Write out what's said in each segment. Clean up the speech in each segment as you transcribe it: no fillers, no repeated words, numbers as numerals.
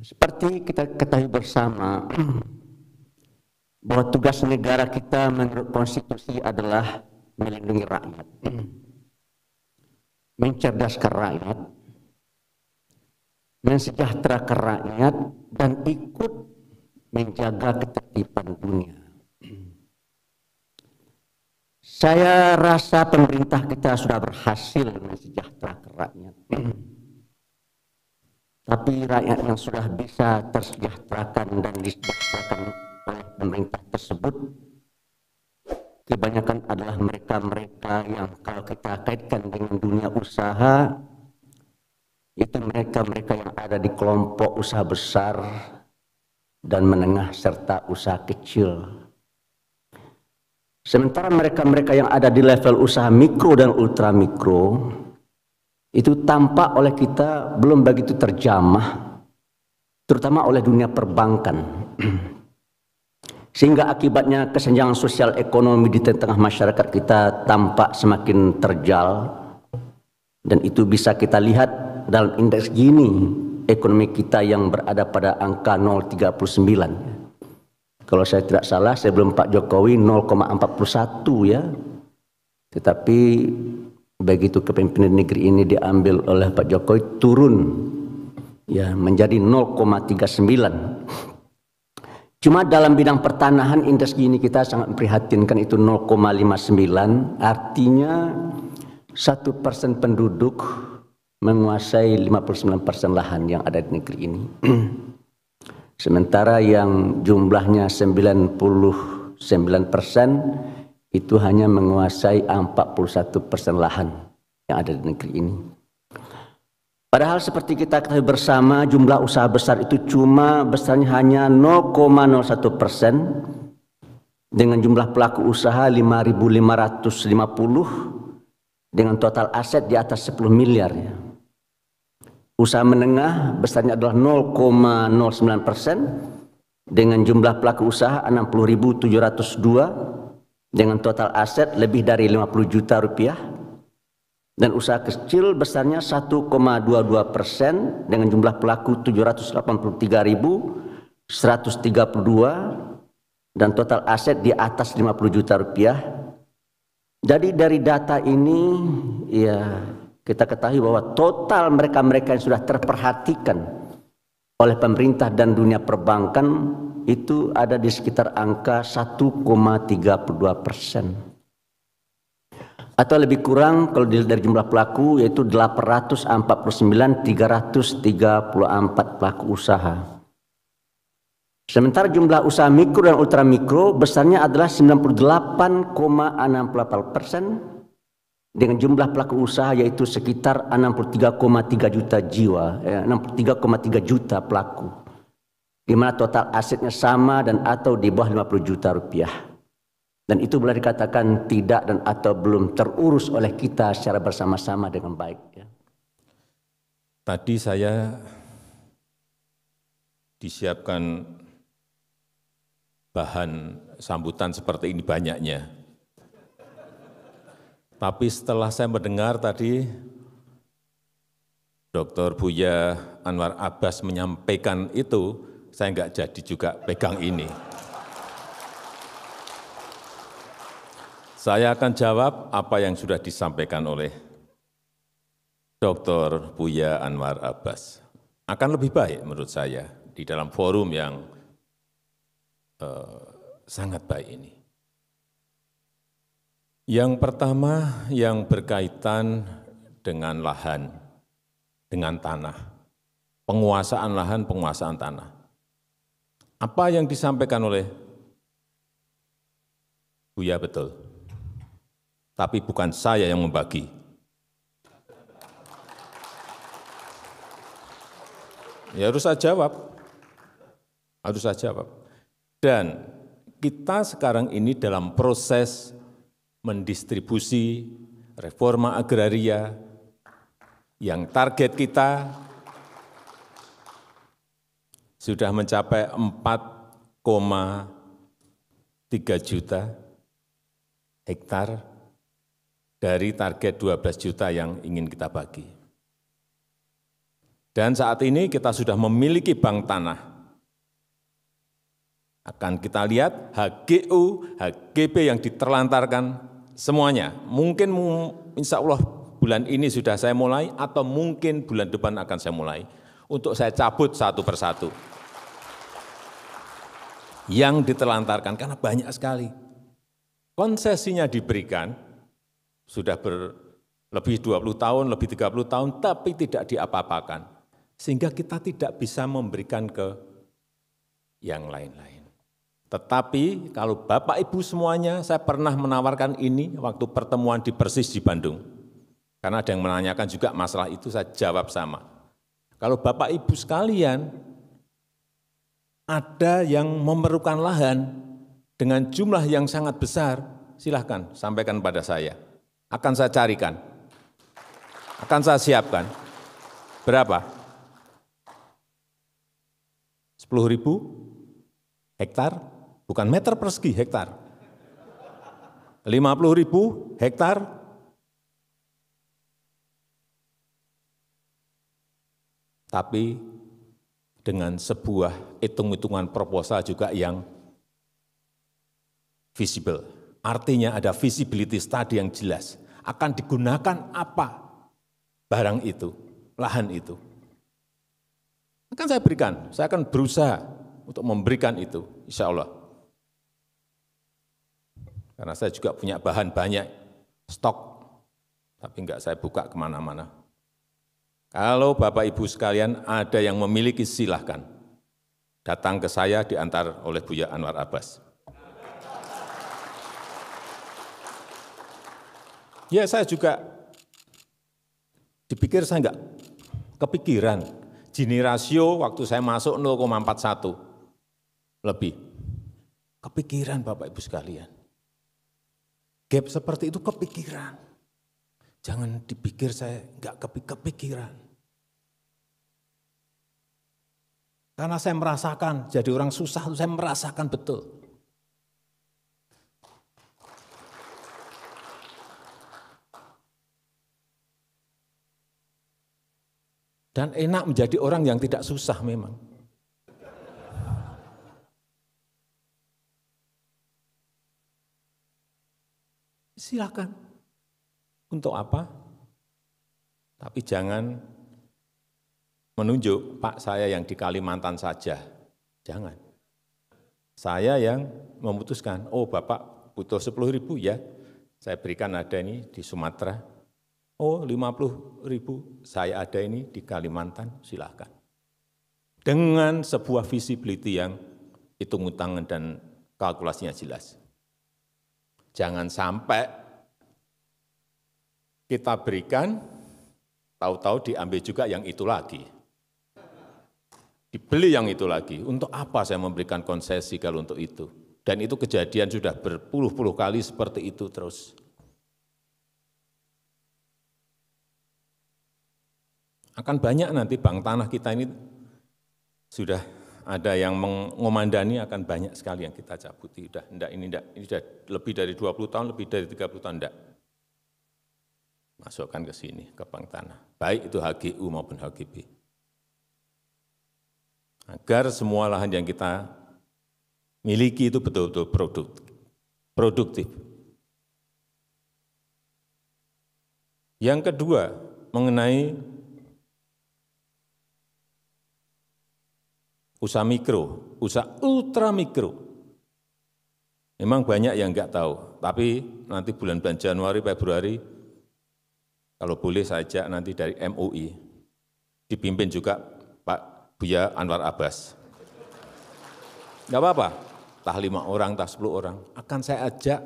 Seperti kita ketahui bersama bahwa tugas negara kita menurut konstitusi adalah melindungi rakyat, mencerdaskan rakyat, mensejahterakan rakyat, dan ikut menjaga ketertiban dunia. Saya rasa pemerintah kita sudah berhasil mensejahterakan rakyat. Tapi rakyat yang sudah bisa tersejahterakan dan disejahterakan oleh pemerintah tersebut kebanyakan adalah mereka-mereka yang kalau kita kaitkan dengan dunia usaha, itu mereka-mereka yang ada di kelompok usaha besar dan menengah serta usaha kecil. Sementara mereka-mereka yang ada di level usaha mikro dan ultramikro itu tampak oleh kita belum begitu terjamah, terutama oleh dunia perbankan. Sehingga akibatnya kesenjangan sosial ekonomi di tengah masyarakat kita tampak semakin terjal. Dan itu bisa kita lihat dalam indeks Gini ekonomi kita yang berada pada angka 0,39. Kalau saya tidak salah sebelum Pak Jokowi 0,41 ya. Tetapi begitu kepemimpinan negeri ini diambil oleh Pak Jokowi turun ya menjadi 0,39. Cuma dalam bidang pertanahan indeks Gini kita sangat memprihatinkan, itu 0,59, artinya 1% penduduk menguasai 59% lahan yang ada di negeri ini. Sementara yang jumlahnya 99% itu hanya menguasai 41% lahan yang ada di negeri ini. Padahal seperti kita ketahui bersama, jumlah usaha besar itu cuma besarnya hanya 0,01% dengan jumlah pelaku usaha 5.550 dengan total aset di atas 10 miliar. Ya. Usaha menengah besarnya adalah 0,09% dengan jumlah pelaku usaha 60.702 dengan total aset lebih dari 50 juta rupiah, dan usaha kecil besarnya 1,22% dengan jumlah pelaku 783.132 dan total aset di atas 50 juta rupiah. Jadi dari data ini ya kita ketahui bahwa total mereka-mereka yang sudah terperhatikan oleh pemerintah dan dunia perbankan itu ada di sekitar angka 1,32%. Atau lebih kurang kalau dilihat dari jumlah pelaku yaitu 849.334 pelaku usaha. Sementara jumlah usaha mikro dan ultramikro besarnya adalah 98,68% dengan jumlah pelaku usaha yaitu sekitar 63,3 juta jiwa, 63,3 juta pelaku. Di mana total asetnya sama dan atau di bawah 50 juta rupiah. Dan itu boleh dikatakan tidak dan atau belum terurus oleh kita secara bersama-sama dengan baik. Ya. Tadi saya disiapkan bahan sambutan seperti ini banyaknya. Tapi setelah saya mendengar tadi Dr. Buya Anwar Abbas menyampaikan itu, saya enggak jadi juga pegang ini. Saya akan jawab apa yang sudah disampaikan oleh Dr. Buya Anwar Abbas. Akan lebih baik menurut saya di dalam forum yang sangat baik ini. Yang pertama yang berkaitan dengan lahan, dengan tanah, penguasaan lahan, penguasaan tanah. Apa yang disampaikan oleh Buya betul, tapi bukan saya yang membagi. Ya harus saya jawab, Dan kita sekarang ini dalam proses mendistribusi reforma agraria yang target kita sudah mencapai 4,3 juta hektar dari target 12 juta yang ingin kita bagi. Dan saat ini kita sudah memiliki bank tanah. Akan kita lihat HGU, HGB yang diterlantarkan semuanya. Mungkin insya Allah bulan ini sudah saya mulai atau mungkin bulan depan akan saya mulai. Untuk saya cabut satu persatu. Yang diterlantarkan karena banyak sekali. Konsesinya diberikan, sudah lebih 20 tahun, lebih 30 tahun, tapi tidak diapa-apakan. Sehingga kita tidak bisa memberikan ke yang lain-lain. Tetapi kalau Bapak Ibu semuanya, saya pernah menawarkan ini waktu pertemuan di Persis di Bandung. Karena ada yang menanyakan juga masalah itu, saya jawab sama. Kalau Bapak Ibu sekalian, ada yang memerlukan lahan dengan jumlah yang sangat besar, silahkan sampaikan pada saya. Akan saya carikan, akan saya siapkan. Berapa? 10.000 hektar, bukan meter persegi, hektar. 50.000 hektar, tapi dengan sebuah hitung-hitungan proposal juga yang visible. Artinya ada visibility study yang jelas. Akan digunakan apa barang itu, lahan itu. Akan saya berikan, saya akan berusaha untuk memberikan itu, insya Allah. Karena saya juga punya bahan banyak, stok, tapi enggak saya buka kemana-mana. Kalau Bapak Ibu sekalian ada yang memiliki, silahkan datang ke saya diantar oleh Buya Anwar Abbas. Ya saya juga dipikir saya enggak kepikiran. Gini rasio waktu saya masuk 0,41 lebih. Kepikiran Bapak Ibu sekalian. Gap seperti itu kepikiran. Jangan dipikir saya enggak kepikiran. Karena saya merasakan, jadi orang susah, saya merasakan betul. Dan enak menjadi orang yang tidak susah memang. Silakan. Untuk apa? Tapi jangan menunjuk, Pak saya yang di Kalimantan saja. Jangan. Saya yang memutuskan, oh Bapak butuh 10.000 ya, saya berikan ada ini di Sumatera. Oh 50.000 saya ada ini di Kalimantan, silakan. Dengan sebuah visibility yang hitung-hitungan dan kalkulasinya jelas. Jangan sampai kita berikan, tahu-tahu diambil juga yang itu lagi. Dibeli yang itu lagi. Untuk apa saya memberikan konsesi kalau untuk itu? Dan itu kejadian sudah berpuluh-puluh kali seperti itu terus. Akan banyak nanti bank tanah kita ini sudah ada yang mengomandani, akan banyak sekali yang kita cabuti. Ini sudah lebih dari 20 tahun, lebih dari 30 tahun, enggak. Masukkan ke sini, ke bank tanah. Baik itu HGU maupun HGB. Agar semua lahan yang kita miliki itu betul-betul produktif. Yang kedua, mengenai usaha mikro, usaha ultra mikro. Memang banyak yang enggak tahu, tapi nanti bulan-bulan Januari, Februari, kalau boleh saya ajak nanti dari MUI, dipimpin juga Pak Buya Anwar Abbas. Enggak apa-apa, entah 5 orang, entah 10 orang, akan saya ajak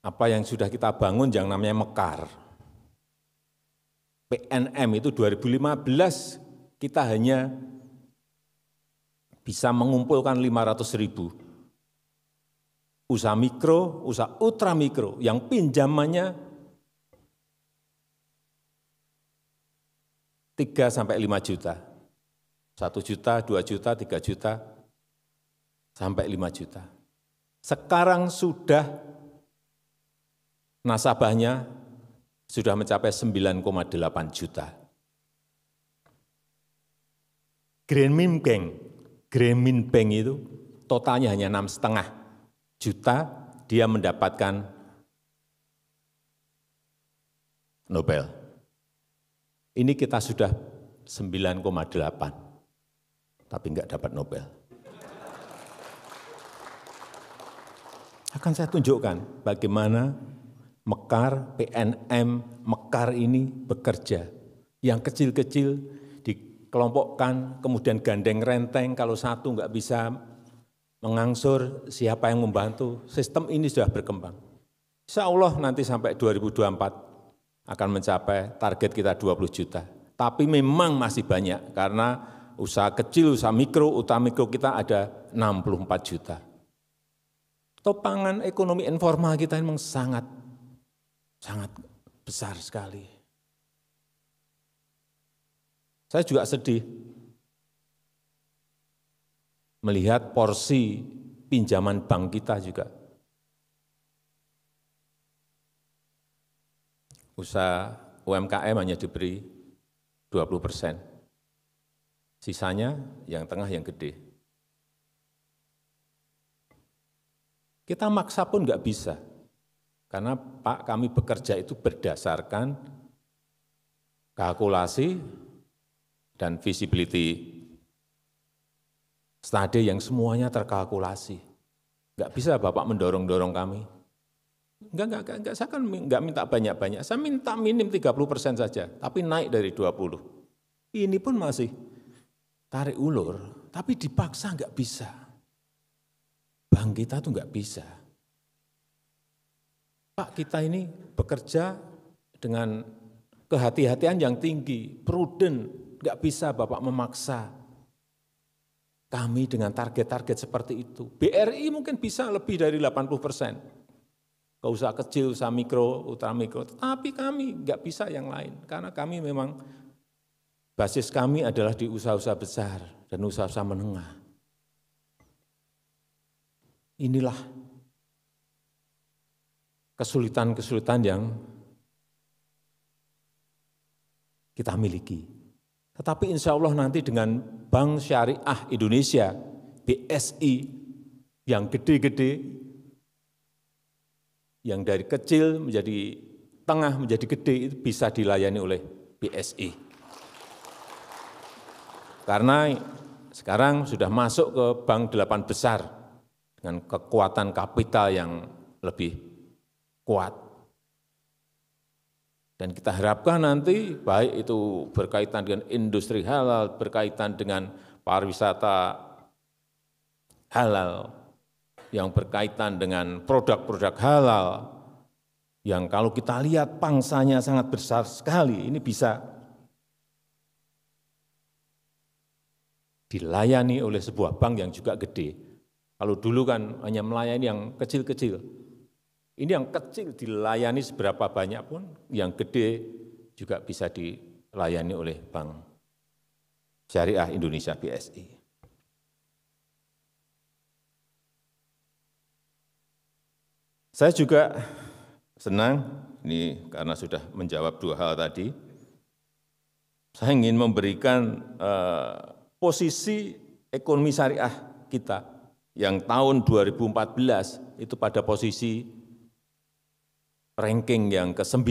apa yang sudah kita bangun yang namanya Mekar. PNM itu 2015 kita hanya bisa mengumpulkan 500.000 usaha mikro, usaha ultra mikro yang pinjamannya 3 sampai 5 juta. 1 juta, 2 juta, 3 juta, sampai 5 juta. Sekarang sudah nasabahnya sudah mencapai 9,8 juta. Grameen Bank itu totalnya hanya 6,5 juta, dia mendapatkan Nobel. Ini kita sudah 9,8, tapi enggak dapat Nobel. Akan saya tunjukkan bagaimana Mekar, PNM, Mekar ini bekerja. Yang kecil-kecil dikelompokkan, kemudian gandeng renteng, kalau satu enggak bisa mengangsur, siapa yang membantu. Sistem ini sudah berkembang. Insya Allah nanti sampai 2024 akan mencapai target kita 20 juta. Tapi memang masih banyak, karena usaha kecil, usaha mikro kita ada 64 juta. Topangan ekonomi informal kita memang sangat besar sekali. Saya juga sedih melihat porsi pinjaman bank kita juga. Usaha UMKM hanya diberi 20%. Sisanya yang tengah, yang gede. Kita maksa pun nggak bisa. Karena Pak, kami bekerja itu berdasarkan kalkulasi dan visibility study yang semuanya terkalkulasi. Nggak bisa Bapak mendorong-dorong kami. Enggak, saya kan enggak minta banyak-banyak, saya minta minim 30% saja, tapi naik dari 20. Ini pun masih tarik ulur, tapi dipaksa enggak bisa. Bank kita tuh enggak bisa. Pak, kita ini bekerja dengan kehati-hatian yang tinggi, prudent, enggak bisa Bapak memaksa kami dengan target-target seperti itu. BRI mungkin bisa lebih dari 80%. Ke usaha kecil, usaha mikro, ultra mikro, tapi kami nggak bisa yang lain, karena kami memang basis kami adalah di usaha-usaha besar dan usaha-usaha menengah. Inilah kesulitan-kesulitan yang kita miliki. Tetapi insya Allah nanti dengan Bank Syariah Indonesia, BSI, yang gede-gede, yang dari kecil menjadi tengah, menjadi gede, itu bisa dilayani oleh BSI. Karena sekarang sudah masuk ke bank 8 besar dengan kekuatan kapital yang lebih kuat. Dan kita harapkan nanti, baik itu berkaitan dengan industri halal, berkaitan dengan pariwisata halal, yang berkaitan dengan produk-produk halal, yang kalau kita lihat pangsanya sangat besar sekali, ini bisa dilayani oleh sebuah bank yang juga gede. Kalau dulu kan hanya melayani yang kecil-kecil, ini yang kecil dilayani seberapa banyak pun, yang gede juga bisa dilayani oleh Bank Syariah Indonesia, BSI. Saya juga senang, ini karena sudah menjawab dua hal tadi, saya ingin memberikan posisi ekonomi syariah kita yang tahun 2014 itu pada posisi ranking yang ke-9.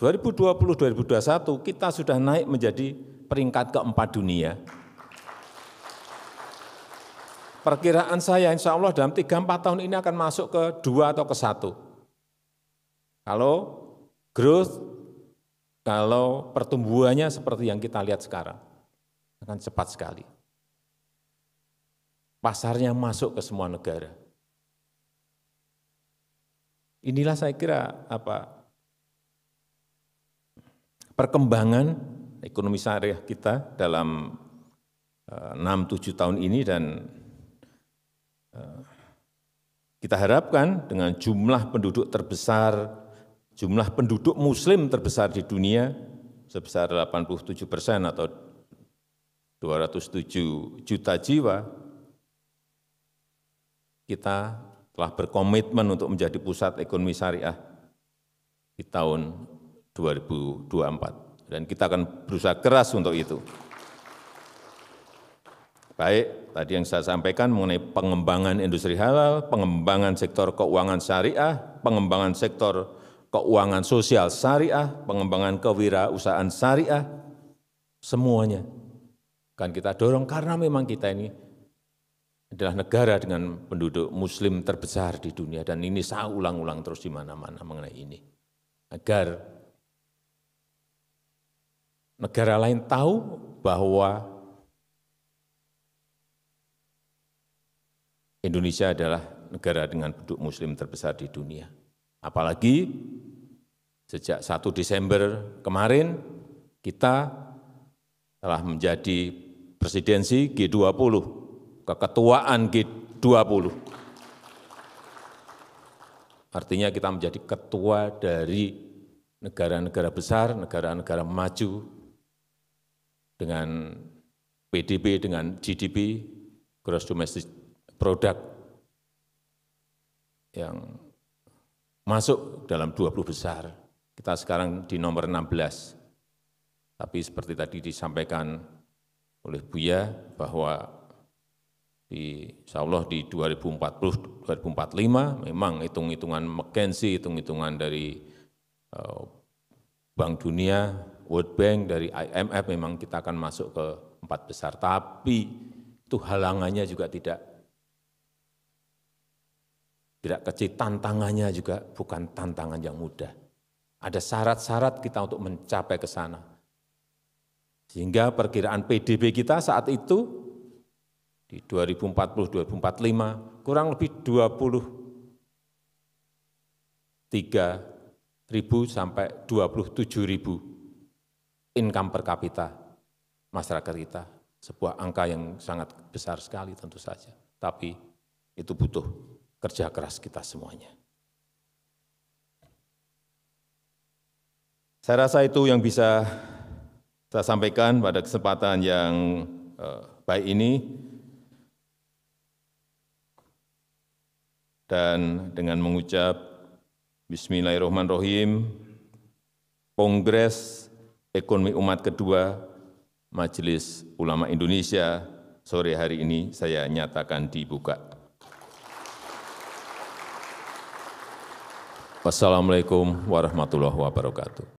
2020-2021 kita sudah naik menjadi peringkat ke-4 dunia. Perkiraan saya insya Allah dalam 3-4 tahun ini akan masuk ke 2 atau ke 1. Kalau growth, kalau pertumbuhannya seperti yang kita lihat sekarang, akan cepat sekali. Pasarnya masuk ke semua negara. Inilah saya kira perkembangan ekonomi syariah kita dalam 6-7 tahun ini, dan kita harapkan dengan jumlah penduduk terbesar, jumlah penduduk muslim terbesar di dunia sebesar 87% atau 207 juta jiwa, kita telah berkomitmen untuk menjadi pusat ekonomi syariah di tahun 2024. Dan kita akan berusaha keras untuk itu. Baik tadi yang saya sampaikan mengenai pengembangan industri halal, pengembangan sektor keuangan syariah, pengembangan sektor keuangan sosial syariah, pengembangan kewirausahaan syariah, semuanya akan kita dorong karena memang kita ini adalah negara dengan penduduk muslim terbesar di dunia, dan ini saya ulang-ulang terus di mana-mana mengenai ini. Agar negara lain tahu bahwa Indonesia adalah negara dengan penduduk muslim terbesar di dunia. Apalagi sejak 1 Desember kemarin kita telah menjadi presidensi G20, keketuaan G20. Artinya kita menjadi ketua dari negara-negara besar, negara-negara maju dengan PDB, dengan GDP, Gross Domestic Product, yang masuk dalam 20 besar. Kita sekarang di nomor 16. Tapi seperti tadi disampaikan oleh Buya bahwa insyaallah di 2040-2045 memang hitung-hitungan McKinsey, hitung-hitungan dari Bank Dunia, World Bank, dari IMF memang kita akan masuk ke 4 besar. Tapi itu halangannya juga tidak kecil, tantangannya juga bukan tantangan yang mudah. Ada syarat-syarat kita untuk mencapai ke sana. Sehingga perkiraan PDB kita saat itu di 2040-2045 kurang lebih 23.000 sampai 27.000 income per kapita masyarakat kita. Sebuah angka yang sangat besar sekali tentu saja. Tapi itu butuh kerja keras kita semuanya. Saya rasa itu yang bisa saya sampaikan pada kesempatan yang baik ini. Dan dengan mengucap Bismillahirrahmanirrahim, Kongres Ekonomi Umat kedua Majelis Ulama Indonesia sore hari ini saya nyatakan dibuka. Wassalamualaikum warahmatullahi wabarakatuh.